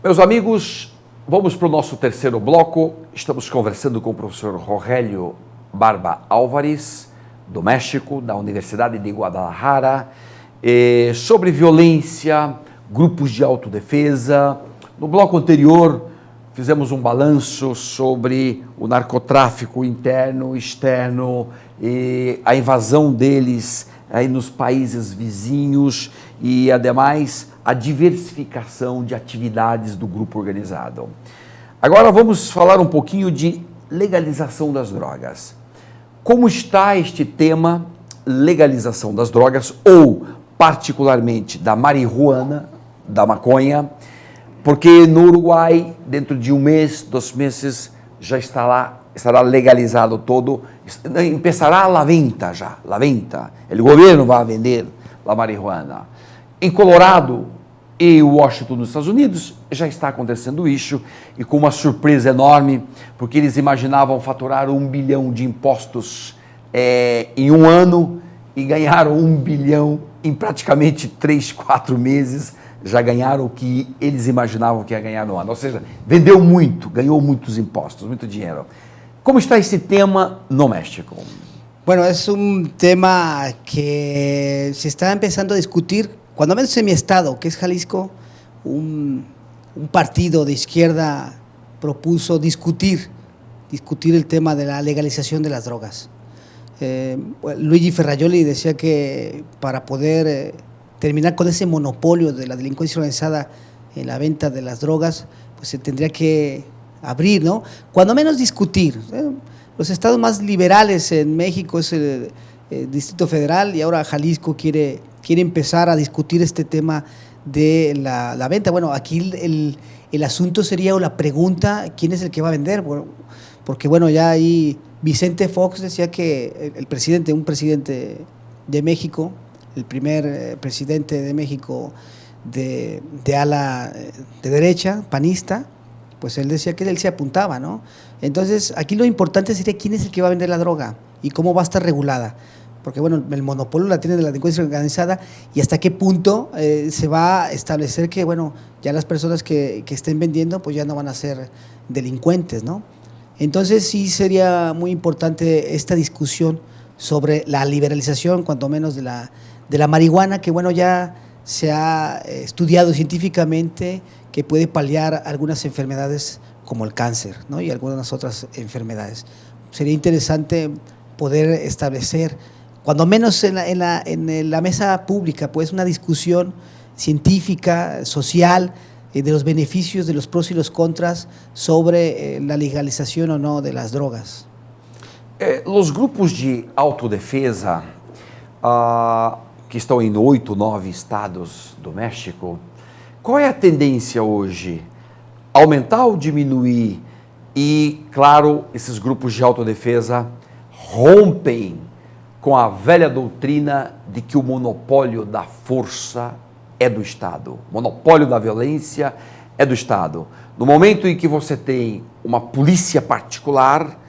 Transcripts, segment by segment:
Meus amigos, vamos para o nosso terceiro bloco. Estamos conversando com o professor Rogélio Barba Álvares, do México, da Universidade de Guadalajara, sobre violência, grupos de autodefesa. No bloco anterior, fizemos um balanço sobre o narcotráfico interno, externo, e a invasão deles aí nos países vizinhos e, ademais, a diversificação de atividades do grupo organizado. Agora vamos falar um pouquinho de legalização das drogas. Como está este tema, legalização das drogas, ou particularmente da marihuana, da maconha, porque no Uruguai, dentro de um mês, 2 meses, já estará legalizado todo, empezará a venta já, a venta, o governo vai vender a marihuana. Em Colorado e Washington, nos Estados Unidos, já está acontecendo isso, e com uma surpresa enorme, porque eles imaginavam faturar 1 bilhão de impostos em um ano, e ganharam 1 bilhão em praticamente 3, 4 meses, já ganharam o que eles imaginavam que ia ganhar no ano. Ou seja, vendeu muito, ganhou muitos impostos, muito dinheiro. ¿Cómo está este tema no México? Bueno, es un tema que se está empezando a discutir, cuando menos en mi estado, que es Jalisco. Un partido de izquierda propuso discutir el tema de la legalización de las drogas. Luigi Ferrajoli decía que para poder terminar con ese monopolio de la delincuencia organizada en la venta de las drogas, pues se tendría que abrir, ¿no? Cuando menos discutir. Los estados más liberales en México es el Distrito Federal, y ahora Jalisco quiere empezar a discutir este tema de la venta. Bueno, aquí el asunto sería, o la pregunta, ¿quién es el que va a vender? Bueno, porque bueno, ya ahí Vicente Fox decía que un presidente de México, el primer presidente de México de ala de derecha, panista, pues él decía que él se apuntaba, ¿no? Entonces, aquí lo importante sería quién es el que va a vender la droga y cómo va a estar regulada. Porque, bueno, el monopolio la tiene de la delincuencia organizada, y hasta qué punto se va a establecer que, bueno, ya las personas que estén vendiendo, pues ya no van a ser delincuentes, ¿no? Entonces, sí sería muy importante esta discusión sobre la liberalización, cuanto menos de la marihuana, que, bueno, ya se ha estudiado científicamente que puede paliar algunas enfermedades como el cáncer, ¿no? Y algunas otras enfermedades. Sería interesante poder establecer, cuando menos en la mesa pública, pues una discusión científica, social, de los beneficios, de los pros y los contras sobre la legalización o no de las drogas. Los grupos de autodefesa, que estão em 8, 9 estados do México, qual é a tendência hoje? Aumentar ou diminuir? E, claro, esses grupos de autodefesa rompem com a velha doutrina de que o monopólio da força é do Estado, o monopólio da violência é do Estado. No momento em que você tem uma polícia particular,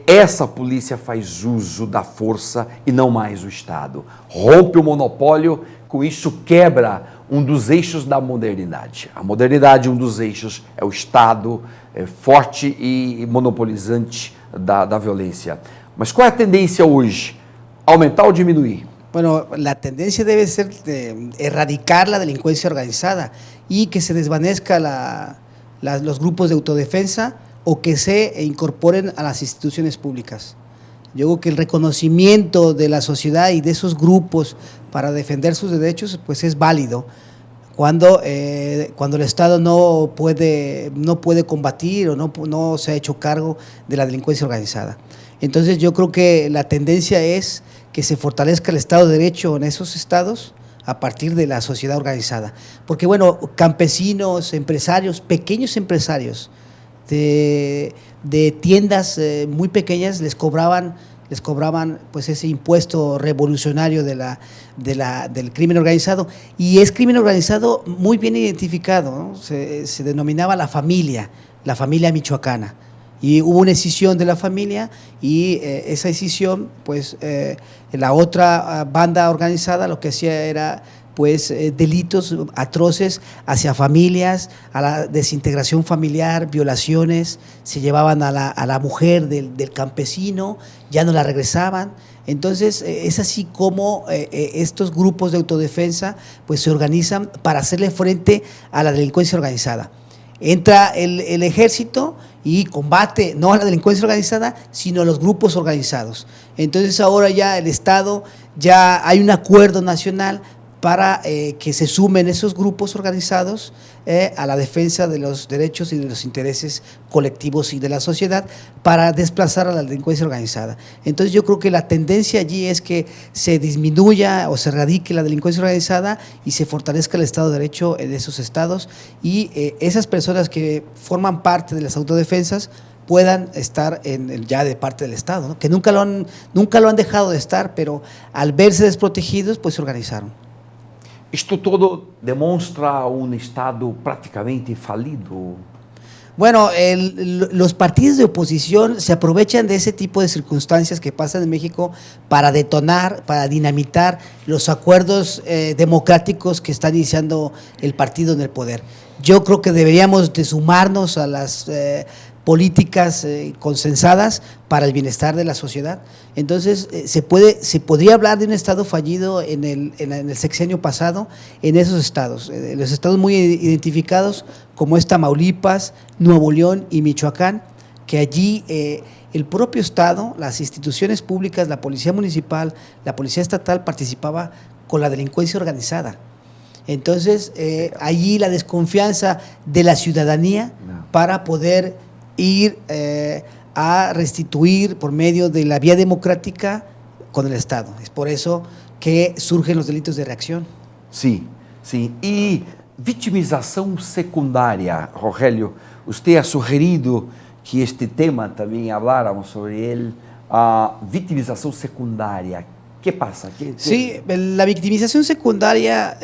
essa polícia faz uso da força e não mais o Estado. Rompe o monopólio, com isso quebra um dos eixos da modernidade. A modernidade, um dos eixos, é o Estado forte e monopolizante da violência. Mas qual é a tendência hoje? Aumentar ou diminuir? Bueno, la tendencia debe ser erradicar la delincuencia organizada y que se desvanezca los grupos de autodefensa, o que se incorporen a las instituciones públicas. Yo creo que el reconocimiento de la sociedad y de esos grupos para defender sus derechos, pues es válido cuando el Estado no puede combatir o no se ha hecho cargo de la delincuencia organizada. Entonces yo creo que la tendencia es que se fortalezca el Estado de Derecho en esos estados a partir de la sociedad organizada. Porque, bueno, campesinos, empresarios, pequeños empresarios de tiendas muy pequeñas les cobraban pues ese impuesto revolucionario del crimen organizado, y es crimen organizado muy bien identificado, ¿no? Se denominaba la familia michoacana, y hubo una escisión de la familia, y esa escisión, pues la otra banda organizada lo que hacía era pues delitos atroces hacia familias, a la desintegración familiar, violaciones, se llevaban a la mujer del campesino, ya no la regresaban. Entonces es así como estos grupos de autodefensa pues se organizan para hacerle frente a la delincuencia organizada. Entra el ejército y combate no a la delincuencia organizada, sino a los grupos organizados. Entonces ahora ya el Estado, ya hay un acuerdo nacional para que se sumen esos grupos organizados a la defensa de los derechos y de los intereses colectivos y de la sociedad para desplazar a la delincuencia organizada. Entonces yo creo que la tendencia allí es que se disminuya o se erradique la delincuencia organizada y se fortalezca el Estado de Derecho en esos estados y esas personas que forman parte de las autodefensas puedan estar ya de parte del Estado, ¿no? Que nunca lo han dejado de estar, pero al verse desprotegidos, pues se organizaron. Isto todo demonstra um Estado praticamente falido. Bueno, los partidos de oposición se aprovechan de ese tipo de circunstancias que pasan en México para detonar, para dinamitar los acuerdos democráticos que está iniciando el partido en el poder. Yo creo que deberíamos de sumarnos a las políticas consensadas para el bienestar de la sociedad. Entonces, se podría hablar de un estado fallido en el sexenio pasado en esos estados, los estados muy identificados como es Tamaulipas, Nuevo León y Michoacán, que allí el propio estado, las instituciones públicas, la policía municipal, la policía estatal participaba con la delincuencia organizada. Entonces, allí la desconfianza de la ciudadanía para poder ir a restituir por medio de la vía democrática con el Estado. Es por eso que surgen los delitos de reacción. Sim, sim. E vitimização secundária, Rogério, você ha sugerido que este tema também habláramos sobre ele, a vitimização secundária. ¿Qué pasa? Sí, la victimización secundaria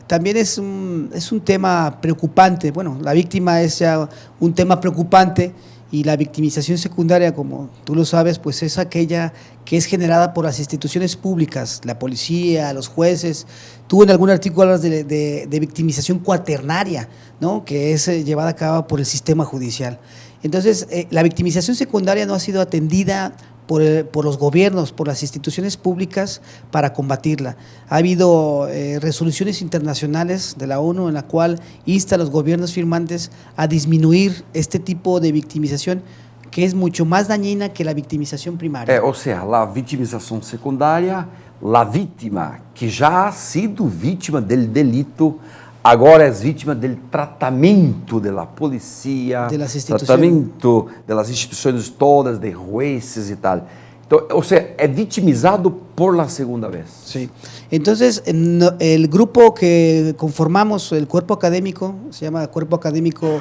también es un tema preocupante. Bueno, la víctima es ya un tema preocupante y la victimización secundaria, como tú lo sabes, pues es aquella que es generada por las instituciones públicas, la policía, los jueces. Tú en algún artículo hablas de victimización cuaternaria, ¿no? Que es llevada a cabo por el sistema judicial. Entonces, la victimización secundaria no ha sido atendida por los gobiernos, por las instituciones públicas para combatirla. Ha habido resoluciones internacionales de la ONU en la cual insta a los gobiernos firmantes a disminuir este tipo de victimización que es mucho más dañina que la victimización primaria. Ou seja, a vitimização secundária, a vítima que já ha sido vítima del delito, agora é vítima do tratamento da polícia, tratamento das instituições todas, de jueces e tal. Então, ou seja, é vitimizado por la segunda vez. Sí. Entonces, el grupo que conformamos, el cuerpo académico, se llama Cuerpo Académico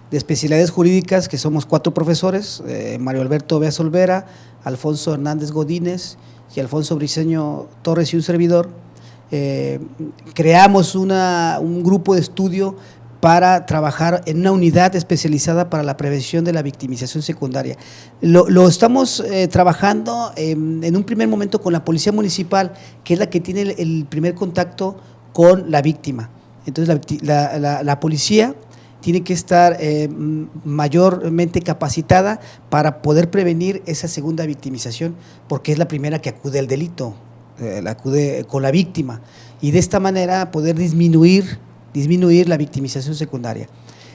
de Especialidades Jurídicas, que somos 4 profesores, Mario Alberto Beas Olvera, Alfonso Hernández Godínez y Alfonso Briceño Torres y un servidor. Creamos un grupo de estudio para trabajar en una unidad especializada para la prevención de la victimización secundaria. Lo estamos trabajando en un primer momento con la Policía Municipal, que es la que tiene el primer contacto con la víctima. Entonces la policía tiene que estar mayormente capacitada para poder prevenir esa segunda victimización, porque es la primera que acude al delito. Acude con la víctima y de esta manera poder disminuir la victimización secundaria.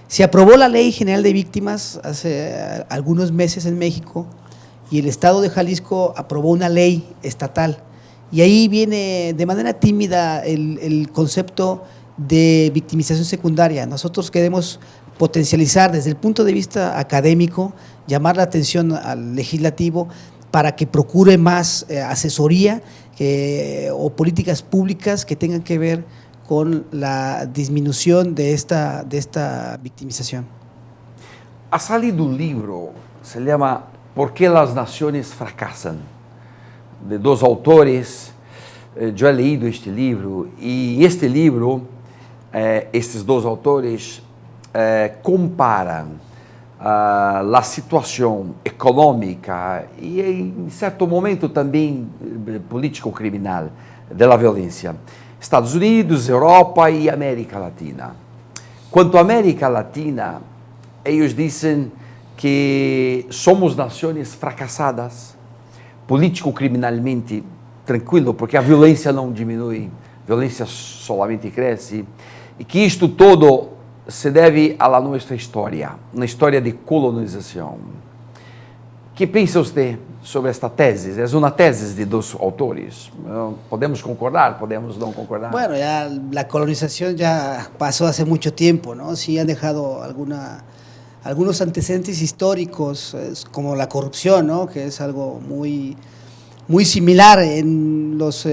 Se aprobó la Ley General de Víctimas hace algunos meses en México y el Estado de Jalisco aprobó una ley estatal y ahí viene de manera tímida el concepto de victimización secundaria. Nosotros queremos potencializar desde el punto de vista académico, llamar la atención al legislativo para que procure más asesoría o políticas públicas que tengan que ver con la disminución de esta victimización. Ha salido un libro, se llama ¿Por qué las naciones fracasan?, de 2 autores. Eu he leído este livro e este livro, estes 2 autores comparam a situação econômica e, em certo momento, também político-criminal da violência. Estados Unidos, Europa e América Latina. Quanto à América Latina, eles dizem que somos nações fracassadas, político-criminalmente tranquilo, porque a violência não diminui, a violência solamente cresce, e que isto todo se deve à nossa história, uma história de colonização. O que pensa você sobre esta tese? É uma tese de dois autores. Podemos concordar, podemos não concordar. Bueno, ya la colonización ya pasó hace mucho tiempo, ¿no? Sí han dejado algunos antecedentes históricos, como la corrupción, ¿no? Que es algo muy similar en los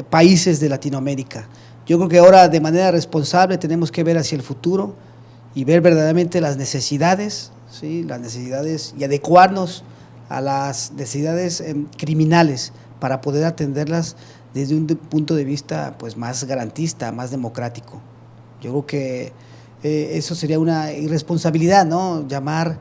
países de Latinoamérica. Yo creo que ahora de manera responsable tenemos que ver hacia el futuro y ver verdaderamente las necesidades, ¿sí? Las necesidades y adecuarnos a las necesidades criminales para poder atenderlas desde un punto de vista pues más garantista, más democrático. Yo creo que eso sería una irresponsabilidad, ¿no? Llamar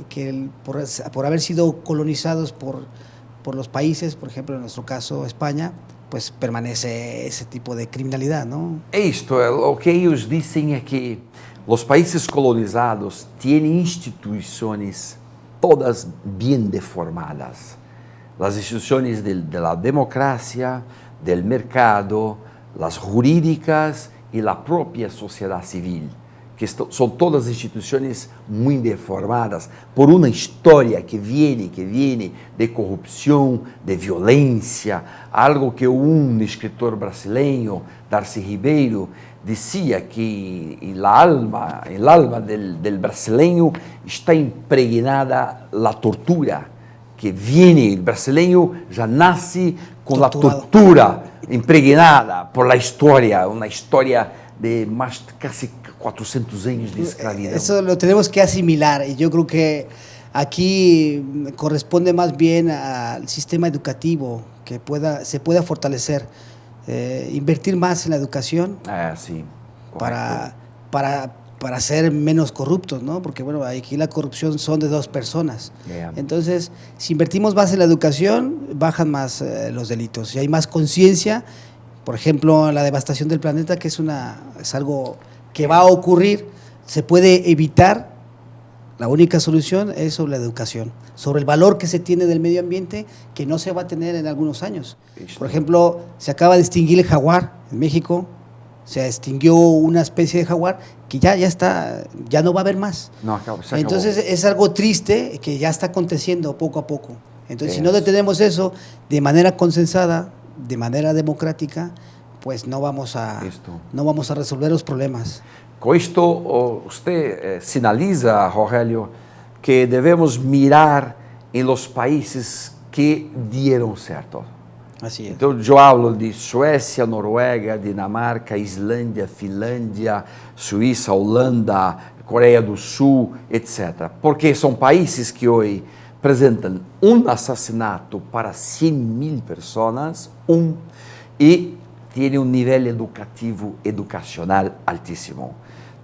que por haber sido colonizados por los países, por ejemplo en nuestro caso España, pues permanece ese tipo de criminalidad, ¿no? Esto, o que ellos dicen es que los países colonizados tienen instituciones todas bien deformadas. Las instituciones de la democracia, del mercado, las jurídicas y la propia sociedad civil, que son todas instituciones muy deformadas por una historia que viene de corrupción, de violencia, algo que un escritor brasileño, Darcy Ribeiro, decía que en el alma del brasileño está impregnada la tortura, que viene, el brasileño ya nace con la tortura impregnada por la historia, una historia de más casi 400 años de esclavitud. Eso lo tenemos que asimilar y yo creo que aquí corresponde más bien al sistema educativo que se pueda fortalecer. Invertir más en la educación sí, para ser menos corruptos, ¿no? Porque bueno, aquí la corrupción son de dos personas. Entonces, si invertimos más en la educación, bajan más los delitos y hay más conciencia. Por ejemplo, la devastación del planeta, que es algo que va a ocurrir, se puede evitar. La única solución es sobre la educación, sobre el valor que se tiene del medio ambiente, que no se va a tener en algunos años. Por ejemplo, se acaba de extinguir el jaguar en México, se extinguió una especie de jaguar que ya está, ya no va a haber más. No, se acabó. Entonces es algo triste que ya está aconteciendo poco a poco. Entonces, si no detenemos eso de manera consensada, de manera democrática, pues no vamos a resolver los problemas. Com isto, você sinaliza, Rogério, que devemos mirar em los países que dieron certo. Así es. Então, eu hablo de Suécia, Noruega, Dinamarca, Islândia, Finlândia, Suíça, Holanda, Coreia do Sul, etc. Porque são países que hoje apresentam assassinato para 100.000 pessoas, e têm nível educacional altíssimo.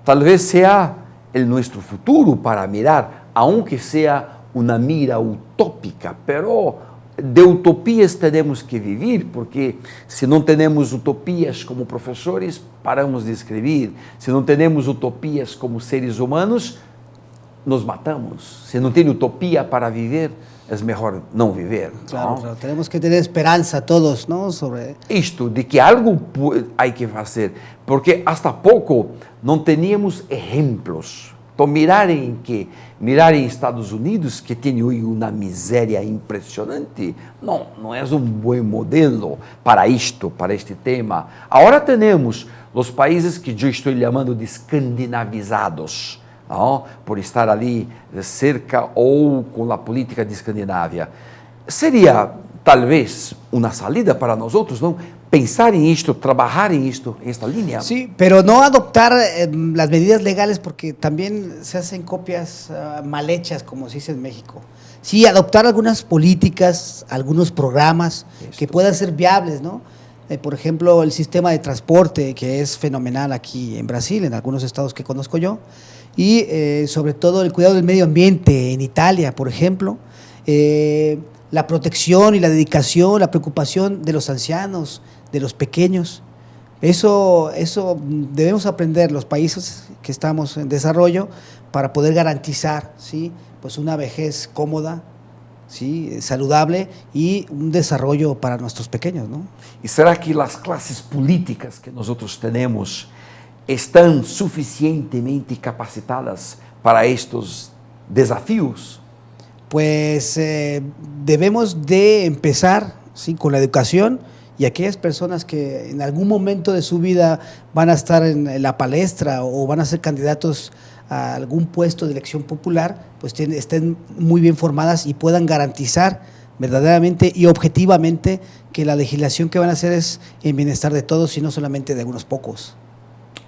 Talvez sea el nuestro futuro para mirar, aunque sea una mira utópica, pero de utopías tenemos que vivir, porque si no tenemos utopías como profesores, paramos de escribir. Si no tenemos utopías como seres humanos, nos matamos. Si no tiene utopía para vivir, es mejor no vivir. Claro, ¿no? claro, tenemos que tener esperanza todos, ¿no? Sobre esto, de que algo hay que hacer, porque hasta poco no teníamos ejemplos. Então, mirar em Estados Unidos, que tem hoje uma miséria impressionante, não é um bom modelo para isto, para este tema. Agora temos os países que eu estou chamando de escandinavizados, não? Por estar ali cerca ou com a política de Escandinávia. Seria, talvez, uma saída para nós outros, não? Pensar en esto, trabajar en esto, en esta línea. Sí, pero no adoptar las medidas legales porque también se hacen copias mal hechas, como se dice en México. Sí, adoptar algunas políticas, algunos programas que puedan ser viables, ¿no? Por ejemplo, el sistema de transporte, que es fenomenal aquí en Brasil, en algunos estados que conozco yo, y sobre todo el cuidado del medio ambiente en Italia, por ejemplo, la protección y la dedicación, la preocupación de los ancianos, de los pequeños, Eso debemos aprender los países que estamos en desarrollo para poder garantizar, ¿sí?, pues una vejez cómoda, ¿sí?, saludable y un desarrollo para nuestros pequeños, ¿no? E será que as classes políticas que nós temos estão suficientemente capacitadas para estes desafios? Pues debemos de empezar, ¿sí?, con la educación, y aquellas personas que en algún momento de su vida van a estar en la palestra o van a ser candidatos a algún puesto de elección popular, pues estén muy bien formadas y puedan garantizar verdaderamente y objetivamente que la legislación que van a hacer es en bienestar de todos y no solamente de algunos pocos.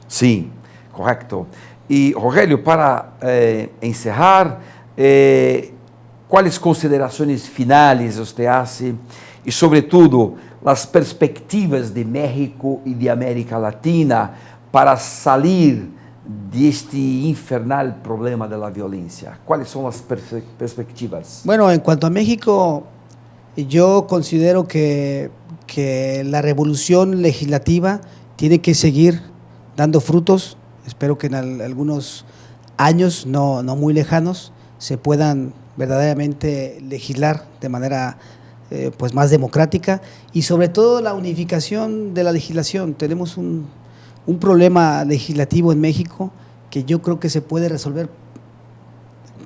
Sim, correto. E, Rogélio, para encerrar, quais considerações finais você hace e, sobretudo, as perspectivas de México e de América Latina para sair deste infernal problema da violência? Quais são as perspectivas? Bueno, en cuanto a México, yo considero que la revolución legislativa tiene que seguir dando frutos. Espero que en algunos años, no muy lejanos, se puedan verdaderamente legislar de manera pues más democrática y sobre todo la unificación de la legislación. Tenemos un problema legislativo en México que yo creo que se puede resolver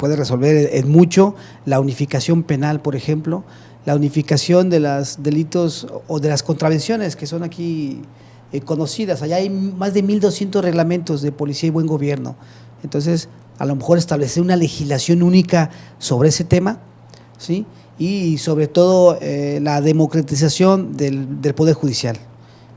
en mucho. La unificación penal, por ejemplo, la unificación de los delitos o de las contravenciones que son aquí conocidas. Allá hay más de 1,200 reglamentos de policía y buen gobierno. Entonces, a lo mejor establecer una legislación única sobre ese tema, ¿sí?, y sobre todo la democratización del Poder Judicial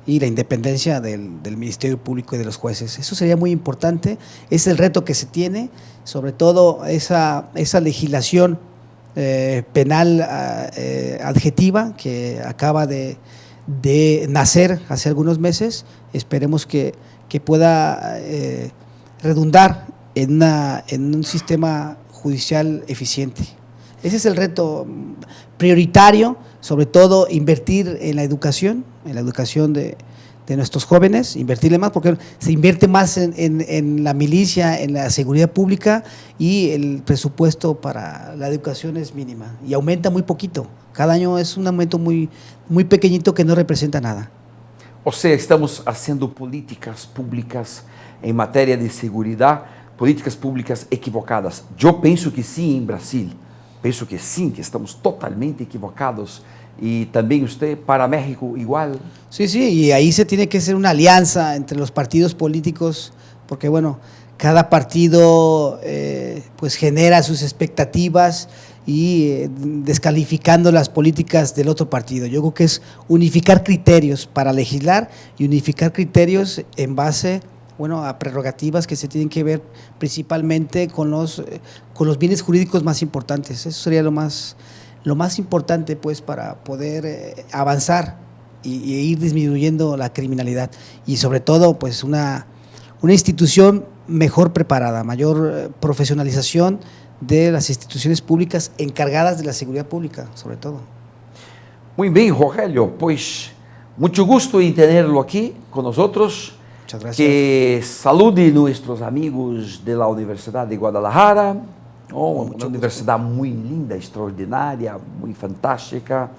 y la independencia del Ministerio Público y de los jueces. Eso sería muy importante, es el reto que se tiene, sobre todo esa legislación penal adjetiva que acaba de nacer hace algunos meses. Esperemos que pueda redundar en un sistema judicial eficiente. Ese es el reto prioritario, sobre todo invertir en la educación de nuestros jóvenes, invertirle más, porque se invierte más en la milicia, en la seguridad pública, y el presupuesto para la educación es mínima y aumenta muy poquito. Cada año es un aumento muy pequeñito que no representa nada. Ou seja, estamos fazendo políticas públicas em matéria de segurança, políticas públicas equivocadas. Eu penso que sim, em Brasil. Penso que sim, que estamos totalmente equivocados. Y también usted, para México, igual. Sí, y ahí se tiene que hacer una alianza entre los partidos políticos, porque bueno, cada partido pues genera sus expectativas y descalificando las políticas del otro partido. Yo creo que es unificar criterios para legislar y unificar criterios en base, bueno, a prerrogativas que se tienen que ver principalmente con los bienes jurídicos más importantes. Eso sería lo más importante, pues, para poder avanzar y ir disminuyendo la criminalidad y sobre todo, pues, una institución mejor preparada, mayor profesionalización de las instituciones públicas encargadas de la seguridad pública, sobre todo. Muy bien, Rogélio, pues mucho gusto en tenerlo aquí con nosotros. Muchas gracias. Que salude nuestros amigos de la Universidad de Guadalajara. Uma universidade muito linda, extraordinária, muito fantástica,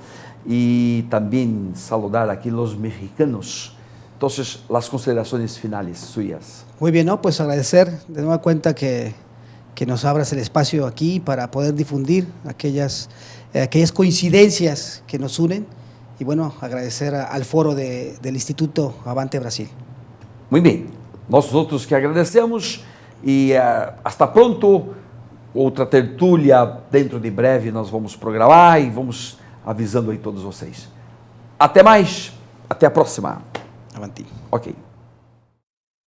e também saludar aqui os mexicanos. Então, as considerações finais suyas. Muy bien, ¿no? Pues agradecer de nueva cuenta que nos abras el espacio aquí para poder difundir aquellas coincidencias que nos unen y bueno, agradecer al foro del Instituto Avante Brasil. Muito bem, nós outros que agradecemos e hasta pronto. Outra tertúlia dentro de breve nós vamos programar e vamos avisando aí todos vocês. Até mais, até a próxima. Avanti. Ok.